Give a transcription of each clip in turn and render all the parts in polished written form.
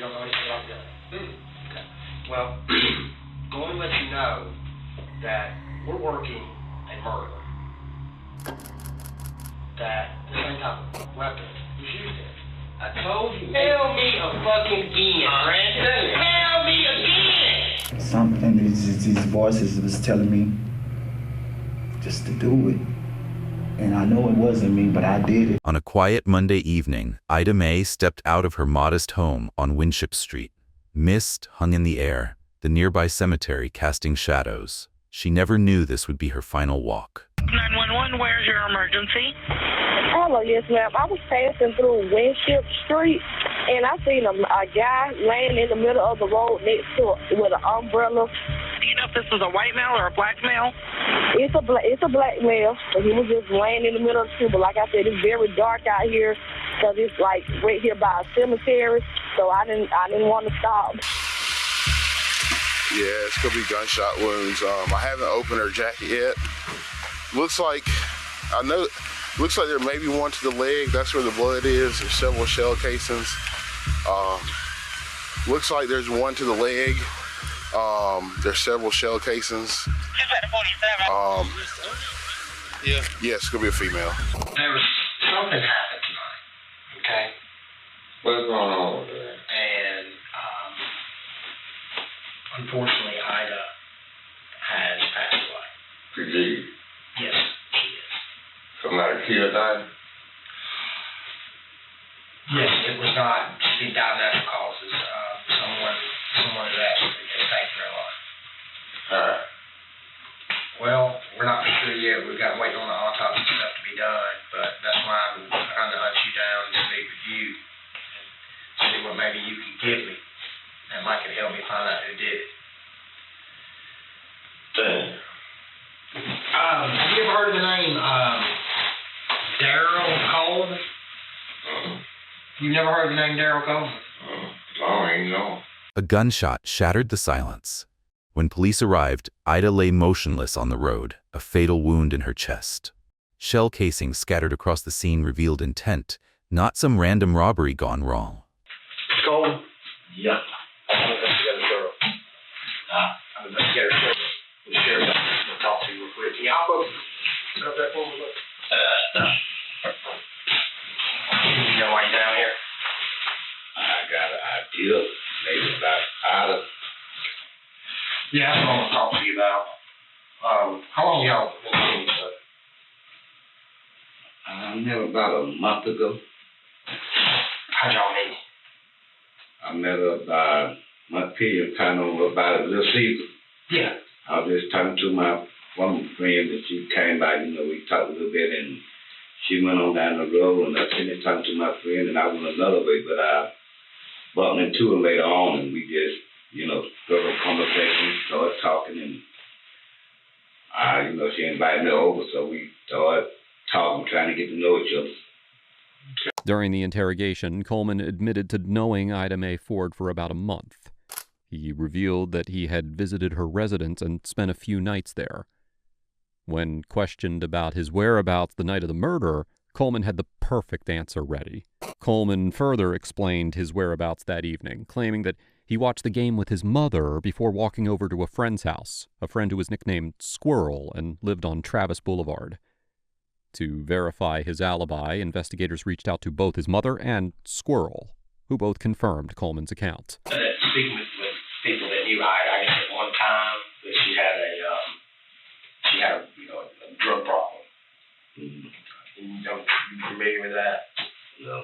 don't know anything about gun. Okay. Well, going to let you know that we're working a murder. That the same type of weapon was used in. I told you. Tell me a fucking again, Brandon. Tell me again. Something, these voices was telling me just to do it. And I know it wasn't me, but I did it. On a quiet Monday evening, Ida Mae stepped out of her modest home on Winship Street. Mist hung in the air, the nearby cemetery casting shadows. She never knew this would be her final walk. 911, where's your emergency? Hello, yes, ma'am. I was passing through Winship Street, and I seen a guy laying in the middle of the road next to with an umbrella. Do you know if this was a white male or a black male? It's a black male, and he was just laying in the middle of the street. But like I said, it's very dark out here, because it's like right here by a cemetery. So I didn't want to stop. Yeah, it's gonna be gunshot wounds. I haven't opened her jacket yet. Looks like there may be one to the leg. That's where the blood is. There's several shell casings. Looks like there's one to the leg. There's several shell casings. Yeah, it's gonna be a female. There was something happened tonight. Okay. What's going on with that? And unfortunately, Ida has passed away. Indeed. Yes, she is. Somebody killed Ida? Yes, it was not. She died of natural causes. Someone has actually taken her life. Alright. Well, we're not for sure yet. We've got waiting on the autopsy stuff to be done, but that's why I'm trying to hunt you down and speak with you and see what maybe you can give me. That might could help me find out who did it. Dang. Have you ever heard of the name Daryl Coleman? You've never heard of the name Daryl Coleman? I don't even know. A gunshot shattered the silence. When police arrived, Ida lay motionless on the road, a fatal wound in her chest. Shell casings scattered across the scene revealed intent, not some random robbery gone wrong. Coleman? Yeah. I'm going to get a girl. I'm going to get her girl. The sheriff will talk to you real quick. Can you hop up? Set up that phone real quick. You know why you're down here? I got an idea, maybe about Ida. Yeah, that's what I want to talk to you about. How long y'all been seeing each other? I met about a month ago. How'd y'all meet? I met her about my period kind of about a little season. Yeah. I was just talking to my one friend that she came by, we talked a little bit, and she went on down the road, and I finished talking to my friend, and I went another way, but I bumped into her later on, and we just, started a conversation, started talking, and she invited me over, so we started talking, trying to get to know each other. During the interrogation, Coleman admitted to knowing Ida Mae Ford for about a month. He revealed that he had visited her residence and spent a few nights there. When questioned about his whereabouts the night of the murder, Coleman had the perfect answer ready. Coleman further explained his whereabouts that evening, claiming that he watched the game with his mother before walking over to a friend's house, a friend who was nicknamed Squirrel and lived on Travis Boulevard. To verify his alibi, investigators reached out to both his mother and Squirrel, who both confirmed Coleman's account. Speaking with people that knew Ida, I guess at one time that she had a drug problem. Mm-hmm. You familiar with that? No.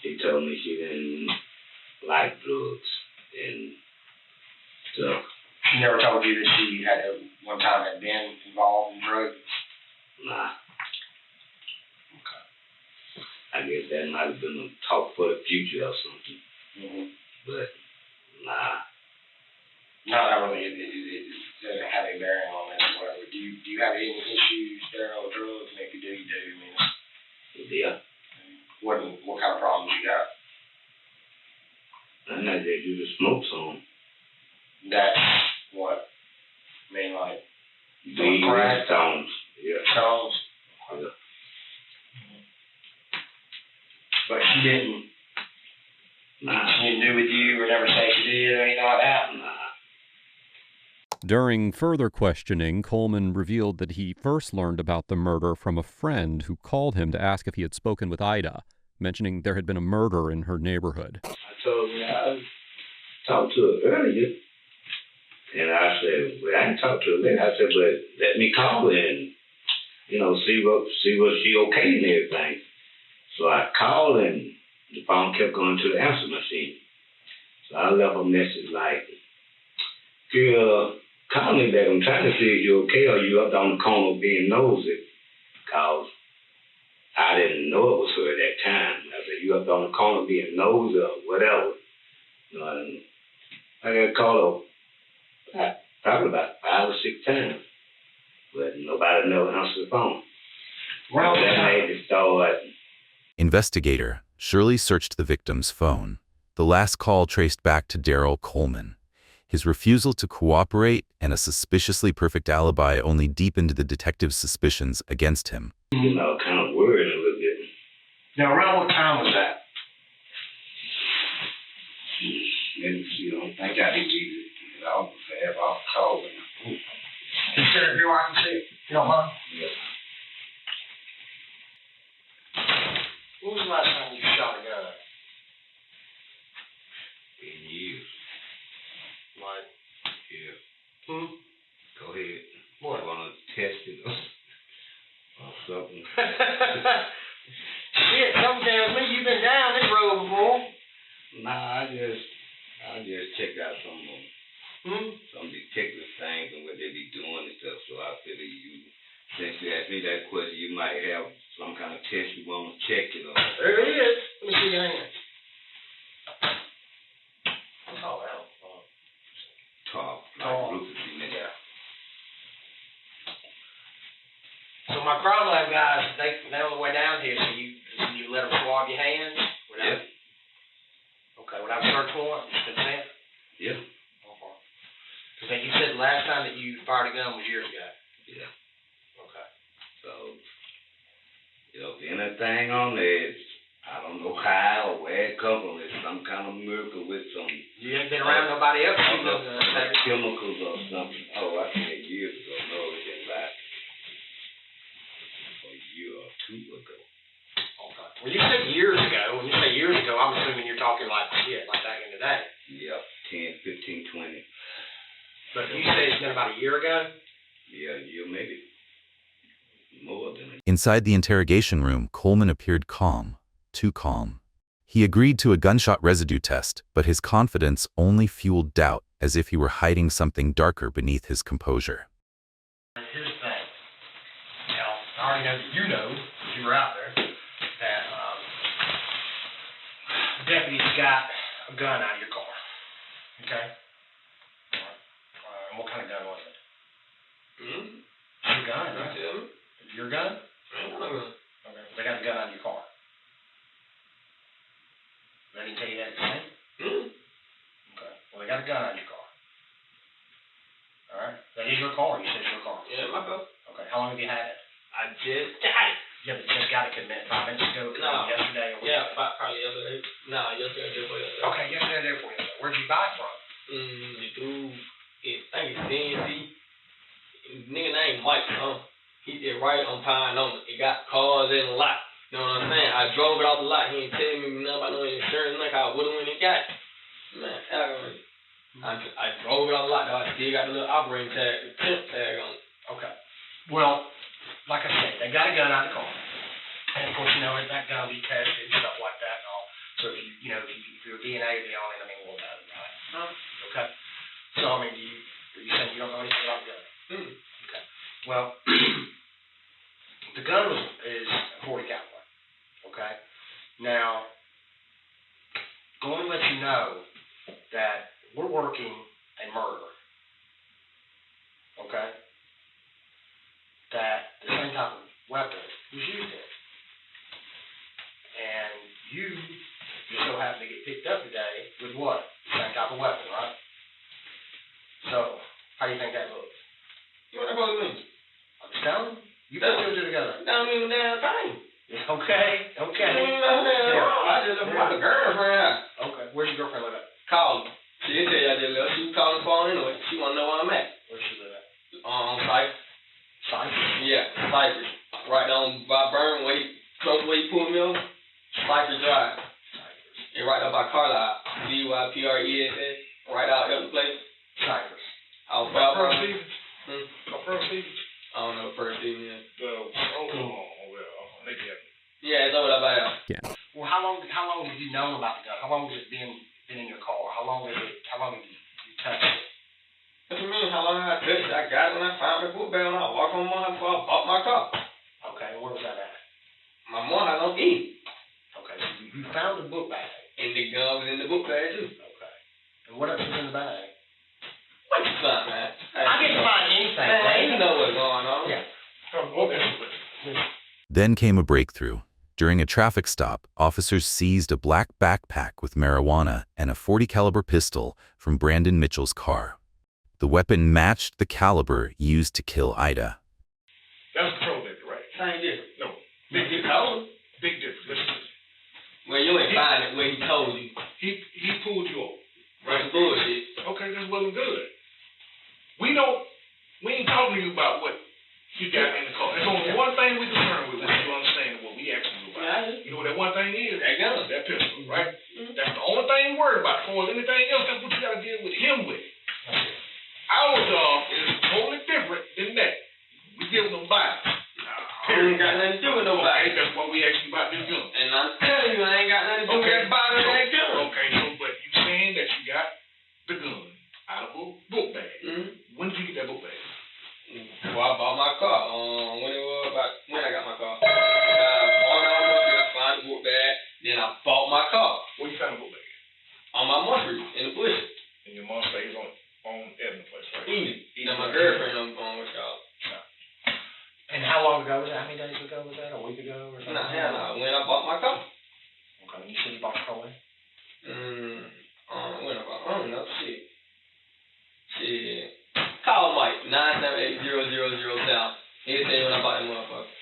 She told me she didn't like drugs and stuff. She never told you that she had at one time had been involved in drugs? Nah. Okay. I guess that might have been a talk for the future or something. Mm-hmm. But, nah. No, that really doesn't have any bearing on this or whatever. Do you have any issues there on drugs? And if you do, you do. Yeah. What kind of problems you got? I know they do the smoke some. That's what? I mean, like, Weed and stones. Yeah. Stones? Yeah. But she didn't Nah. She didn't do with you or never say she did or anything like that? Nah. During further questioning, Coleman revealed that he first learned about the murder from a friend who called him to ask if he had spoken with Ida, mentioning there had been a murder in her neighborhood. I told her I talked to her earlier, and I said, well, I didn't talk to her later. I said, but let me call her and, see what she okay and everything. So I called, and the phone kept going to the answer machine. So I left a message like, girl, call me back. I'm trying to see if you're okay or you up on the corner being nosy. Because I didn't know it was her at that time. I said, you up on the corner being nosy or whatever. And I got called probably about 5 or 6 times. But nobody never answered the phone. Well, that made it start. Investigator Shirley searched the victim's phone. The last call traced back to Daryl Coleman. His refusal to cooperate and a suspiciously perfect alibi only deepened the detective's suspicions against him. Kind of worried a little bit. Now, around what time was that? And, I think I didn't get it off the call. Can you sit up here where I can see it? You don't mind? Yeah. When was the last time you shot a gun? In years. Like, Yeah. Go ahead. What? You want to test it or something? Shit, something tells me you've been down this road before. Nah, I just checked out some detective things and what they be doing and stuff. So I figured since you asked me that question, you might have some kind of test you want to check it on. There it is. Let me see your hand. Oh, well. Talk. Talk. Rufus, yeah. So my crime lab guys, they on the way down here, so you let them swab your hands? Yep. Okay, without search warrant, consent? Yep. Because you said the last time that you fired a gun was years ago. Yeah. Okay. So, if anything on there, I don't know how or where it comes from. It's some kind of miracle with some. You haven't been around nobody else shooting a gun? Chemicals or something. Oh, I said years ago. No, it been like a year or 2 ago. Okay. When you say years ago, I'm assuming you're talking like back in the day. Yep, 10, 15, 20. But you say it's been about a year ago? Yeah, a year maybe. More than a. Inside the interrogation room, Coleman appeared calm, too calm. He agreed to a gunshot residue test, but his confidence only fueled doubt, as if he were hiding something darker beneath his composure. Here's the thing. Now, I already know that you know, because you were out there, that the deputies got a gun out of your car. Okay? And what kind of gun was it? Your gun, right? Your gun? Okay. They got the gun out of your car. They didn't tell you that at the time? Okay. Well, they got a gun out of your car. All right. That is your car. You said it's your car. Yeah, my car. Okay. How long have you had it? I just got it. Yeah, but you just got it, commit 5 minutes ago. No. Yesterday. Or Yeah, probably yesterday. No, yesterday, day before yesterday. Okay, yesterday, day before yesterday. Where'd you buy it from? The dude, I think it's CNC. Nigga named Mike, he did right on Pine on it. It got cars in the lot. You know what I'm saying? I drove it off the lot. He ain't tell me nothing about no insurance. Like I would have when he got it. Man, I drove it off the lot. Though. I still got the little operating tag, the temp tag on it. Okay. Well, like I said, they got a gun out of the car. And of course, that gun will be tested and stuff like that and all. So if your DNA will be on it, we'll know, right? Okay. So, you're saying you don't know anything about the gun? Okay. Well, the gun is a .40 caliber. Okay. Now, going to let you know that we're working a murder. Okay. That the same type of weapon was used in. And you just so happen to get picked up today with what? The same type of weapon, right? So, how do you think that looks? You know what I mean? I'm just telling you. You put two together. That don't mean a damn thing. Okay. I just want a girlfriend. Okay. Call her. She didn't tell you I just left. She was calling the phone anyway. She want to know where I'm at. Where she live at? On site. Cypress? Yeah, Cypress. Right down by Burn, close where you pulled me over. Cypress Drive. And right up by Carlisle. CYPRESS. Right out the other place. Cypress. Out First Falcon. season? First season? I don't know, first season, yeah. Yeah, it's over there by there. Well, how long have you known about the gun? How long has it been in your car? How long have you touched it? What you mean, how long I touched it? I got it when I found the book bag and I walked on my before I bought my car. Okay, where was that at? My mom had on E. Okay, so you found the book bag. And the gun was in the book bag too. Okay. And what else was in the bag? What you find, man? I didn't find anything. Man, you know what's going on. Yeah. Then came a breakthrough. During a traffic stop, officers seized a black backpack with marijuana and a .40 caliber pistol from Brandon Mitchell's car. The weapon matched the caliber used to kill Ida. That's patrol baby, right? Same difference. No. Big difference. Big difference. Listen. Well, you ain't find it where he told you. He pulled you over. That's bullshit. Okay, that wasn't good. We ain't talking to you about what you got in the car. There's only one thing we're concerned with when you understand what we asking you about. Yeah, You know what that one thing is? That gun. That pistol, right? That's the only thing you're worried about. For anything else, that's what you gotta deal with him with. Our job is totally different than that. We give them bodies. I ain't got nothing to do with nobody. Okay, that's what we asked you about this gun. And I'm telling you, I ain't got nothing to do with that body or that gun. Okay, so but you saying that you got the gun out of a book bag. When did you get that book bag? Well, I bought my car. When I got my car. I found the book bag. Then I bought my car. Where you found the book bag? On my mustard in the bush. And your mom stays on Edmund place, right? Eden. Now my girlfriend on what's called. And how long ago was that? How many days ago was that? A week ago or something? No, when I bought my car. Okay, you said you bought your car when? When I don't know, shit. Call Mike, 978-0007. He'll tell you when I bought that motherfucker.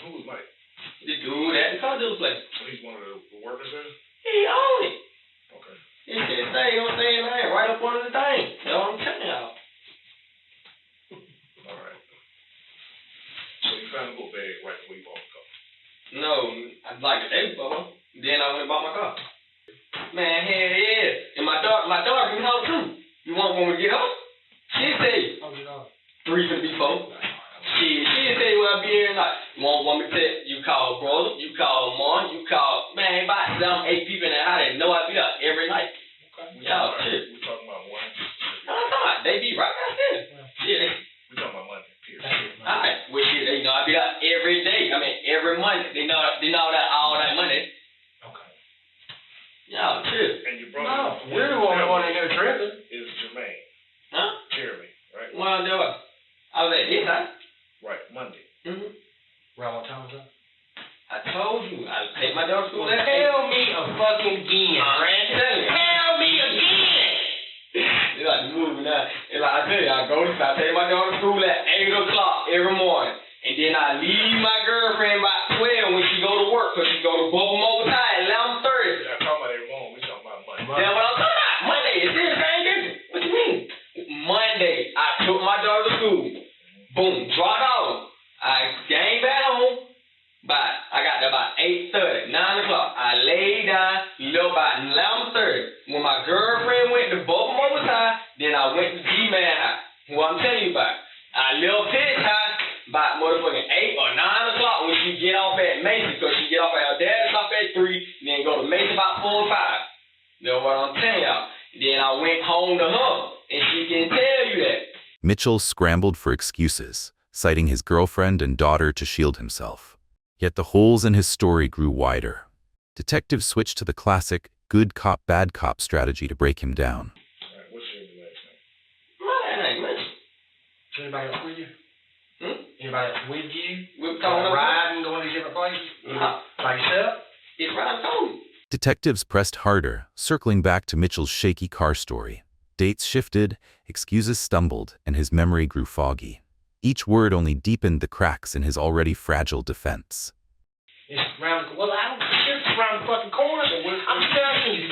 Who was Mike? The dude at the car dealer place. He's one of the workers there? He owned it. Okay. He said, don't say anything, right up under the thing. That's what I'm telling y'all. All right. So you found the book bag right before you bought the car? No, like the day before. Then I went and bought my car. Man, hell yeah. And my daughter can help too. You want me to get home? She'll tell you. Oh, you know. 3 for the before. She'll tell you what I'll be here tonight. You want me to tell you call brother, you call mom, you call, man, about 7, 8 people in the house that know I'll be up every night. Okay. Y'all shit. We talking about one? No, I'm talking about they be right out there. Yeah. We talking about Monday, period. Alright. Well shit, they know I'll be up every day. I mean every Monday. They know that all that Monday. Okay. Y'all chill. And your brother? No, we're the only one in there tripping. Is Jermaine. Huh? Jeremy, right? Well, do what? I was at his house. Right, Monday. Around what time was that? I told you, I take my daughter to school at 8. Tell me again, Brandon. Tell me again. It's like the movie now. It's like I tell you, I take my daughter to school at 8 o'clock every morning. And then I leave my girlfriend by 12 when she go to work, because she go to Bubble Mobile Tire at 11:30. We're not talking about every morning, we're talking about Monday. That's what I'm talking about. Monday, it's the same difference. What you mean? Monday, I took my daughter to school. Boom, dropped off. I came back home. I got there about 8:30, 9 o'clock. I laid down, left about 11:30. When my girlfriend went to Bubble Mobile Tire, then I went to G-Man house. What I'm telling you about. I left his house about motherfucking 8 or 9 o'clock when she get off at Mason, because she get off at her dad's stop at 3, then go to Mason about 4 or 5. That's what I'm telling y'all. Then I went home to her, and she can tell you that. Mitchell scrambled for excuses, citing his girlfriend and daughter to shield himself. Yet the holes in his story grew wider. Detectives switched to the classic good cop, bad cop strategy to break him down. All right, what's your last name? My name is. Is anybody else with you? Anybody else with you? We're calling riding, going to different places? By yourself? It's right on. Detectives pressed harder, circling back to Mitchell's shaky car story. Dates shifted, excuses stumbled, and his memory grew foggy. Each word only deepened the cracks in his already fragile defense. It's around the, well, I don't care if it's around the fucking corner. I'm telling you,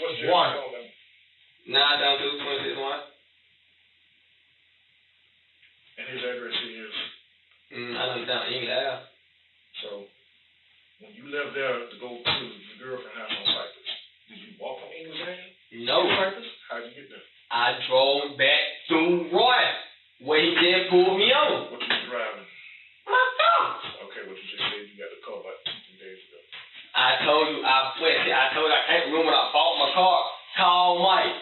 What's your One. phone number? 972-26-1. And his address is? I live down English Ave. So, when you left there to go to your girlfriend's house on Cypress, did you walk on English Ave? No purpose. How'd you get there? I drove back through Roy, where he did pull me over. What you was driving? My car. Okay, what you just said, you got the car about 2 days ago. I told you I can't remember when I bought my car. Call Mike.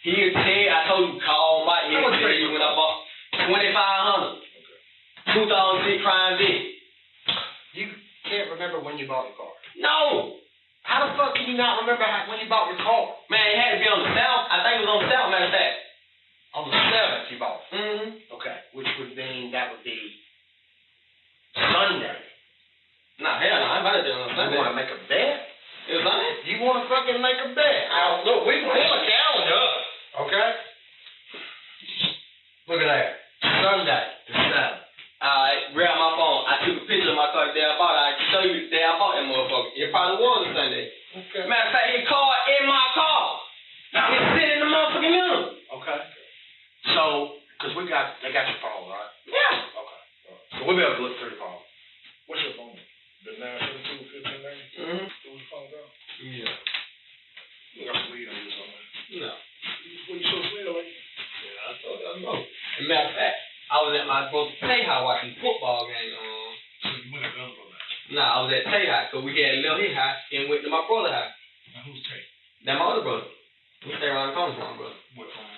He'll tell you, I told you call Mike. He'll tell you when I bought $2,500. 2006 Prime Vic. You can't remember when you bought your car. No. How the fuck can you not remember when you bought your car? Man, it had to be on the south. I think it was on the south, matter of fact. On the 7th you bought it? Mm-hmm. Okay, which would mean that would be Sunday. Nah, hell no, I might have been on Sunday. You want to make a bet? It was Sunday? You want to fucking make a bet? Look, we can pull a calendar up. Okay? Look at that. Sunday, the 7th. I grabbed my phone. I took a picture of my car the day I bought it. I can show you the day I bought that motherfucker. It probably was a Sunday. Okay. Matter of fact, his car in my car. It's sitting in the motherfucking middle. Okay. So, because they got your phone, right? Yeah. Okay. So we'll be able to look through the phone. What's your phone? The 972-1590? Mm-hmm. Who's the phone down? Yeah. You got some weed on you somewhere. No. What you so sweet on? Yeah, I told you I know. As a matter of fact, I was at my brother's playhouse watching football game. So you went at the other brother? Nah, I was at Tay house, so we had left his house and went to my brother's house. Now who's Tay? That's my other brother. We stay around the corner from my brother. What phone?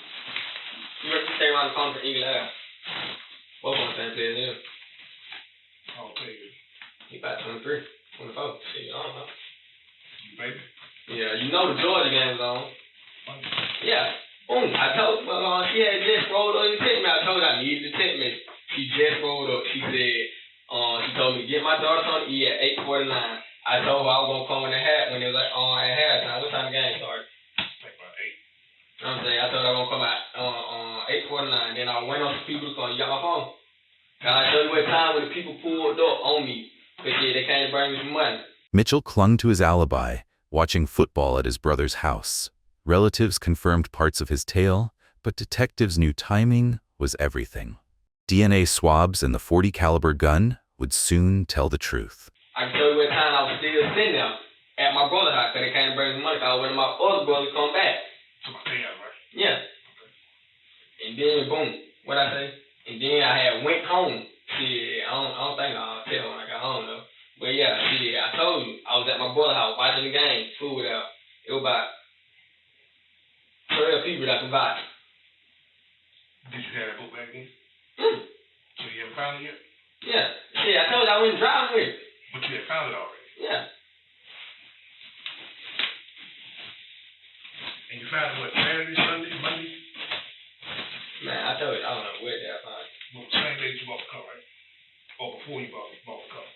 We stay around the corner from Eagle Ave. Both on the same place now. I'll pay you. He about 23, 24. Shit, I don't know. You baby? Yeah, you know the Georgia game was on. Monday. Yeah. Boom. I told she had just rolled up and text me. I told her I needed the text message. She just rolled up. She said, she told me to get my daughter on E at 8:49. I told her I was gonna come in the hat when it was like at halftime. What time the game started? Like about 8. You know what I'm saying? I told her I was gonna come out on 8:49. Then I went on some people's phone. You got my phone? And I told you what time when the people pulled up on me. But yeah, they came to bring me some money. Mitchell clung to his alibi, watching football at his brother's house. Relatives confirmed parts of his tale, but detectives knew timing was everything. DNA swabs and the .40 caliber gun would soon tell the truth. I can tell you what time I was still sitting there at my brother's house because they came to bring me money. I was waiting for my other brother to come back. So my pay out, right? Yeah. And then boom, what I say? And then I had went home. Shit, I don't think I'll tell when I got home though. But yeah, shit, I told you I was at my brother's house watching the game, food out. It was about 12 people that survived. Did you have that book back then? Hmm. So you haven't found it yet? Yeah. Shit, I told you I went driving with it. But you had found it already? Yeah. And you found it what, Saturday, Sunday, Monday? Man, I told you, I don't know where did I find it. Well, the same day you bought the car, right? Or before you bought the car?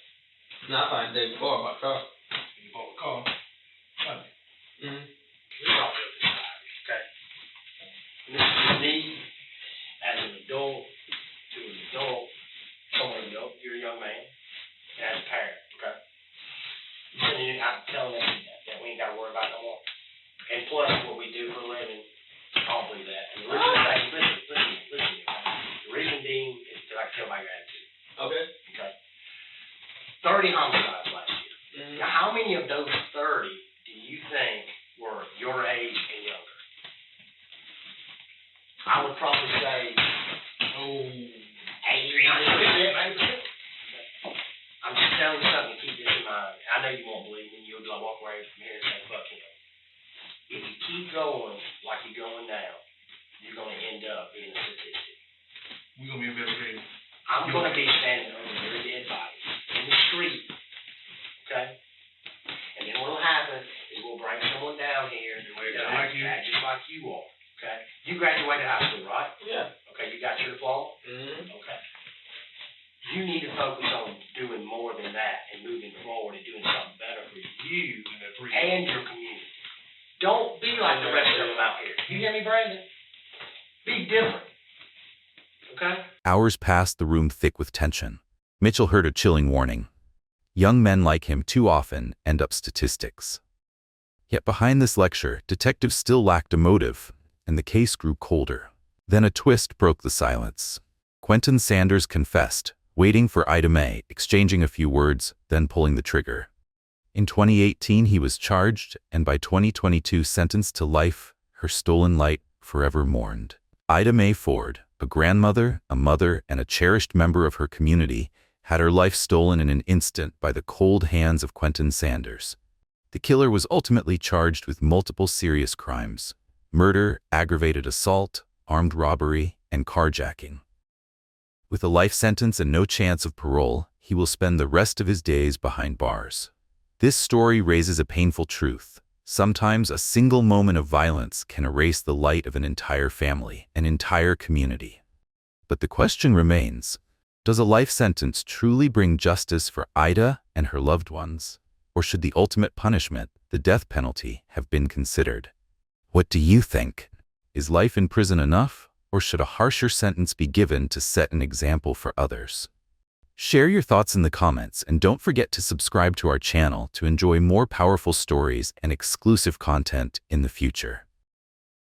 No, I found it the day before I bought the car. And you bought the car Sunday. Mm-hmm. We all live this life, okay? And this is me as an adult to an adult, someone adult, you're a young man, and as a parent, okay? I'm telling them that we ain't got to worry about no more. And plus, what we do for a living, I don't believe that. And the reason listen, the reason being is that I kill my gratitude. Okay. Okay? 30 homicides last year. Mm-hmm. Now, how many of those 30 do you think were your age and younger? I would probably say, 80%. I'm just telling you something to keep this in mind. I know you won't believe me. You'll walk away from here and say, fuck him. If you keep going like you're going now, you're going to end up being a statistic. We're going to be investigating. I'm going to be standing over very dead bodies in the street, okay? And then what'll happen is we'll bring someone down here and we're going to like you. act just like you are, okay? You graduated high school, right? Yeah. Okay, you got your diploma? Mm-hmm. Okay. You need to focus on doing more than that and moving forward and doing something better for you and your community. Don't be like the rest of them out here. You hear me, Brandon? Be different. Okay? Hours passed, the room thick with tension. Mitchell heard a chilling warning. Young men like him too often end up statistics. Yet behind this lecture, detectives still lacked a motive, and the case grew colder. Then a twist broke the silence. Quentin Sanders confessed, waiting for Ida Mae, exchanging a few words, then pulling the trigger. In 2018, he was charged, and by 2022 sentenced to life, her stolen light forever mourned. Ida Mae Ford, a grandmother, a mother, and a cherished member of her community, had her life stolen in an instant by the cold hands of Quentin Sanders. The killer was ultimately charged with multiple serious crimes: murder, aggravated assault, armed robbery, and carjacking. With a life sentence and no chance of parole, he will spend the rest of his days behind bars. This story raises a painful truth. Sometimes a single moment of violence can erase the light of an entire family, an entire community. But the question remains, does a life sentence truly bring justice for Ida and her loved ones? Or should the ultimate punishment, the death penalty, have been considered? What do you think? Is life in prison enough, or should a harsher sentence be given to set an example for others? Share your thoughts in the comments, and don't forget to subscribe to our channel to enjoy more powerful stories and exclusive content in the future.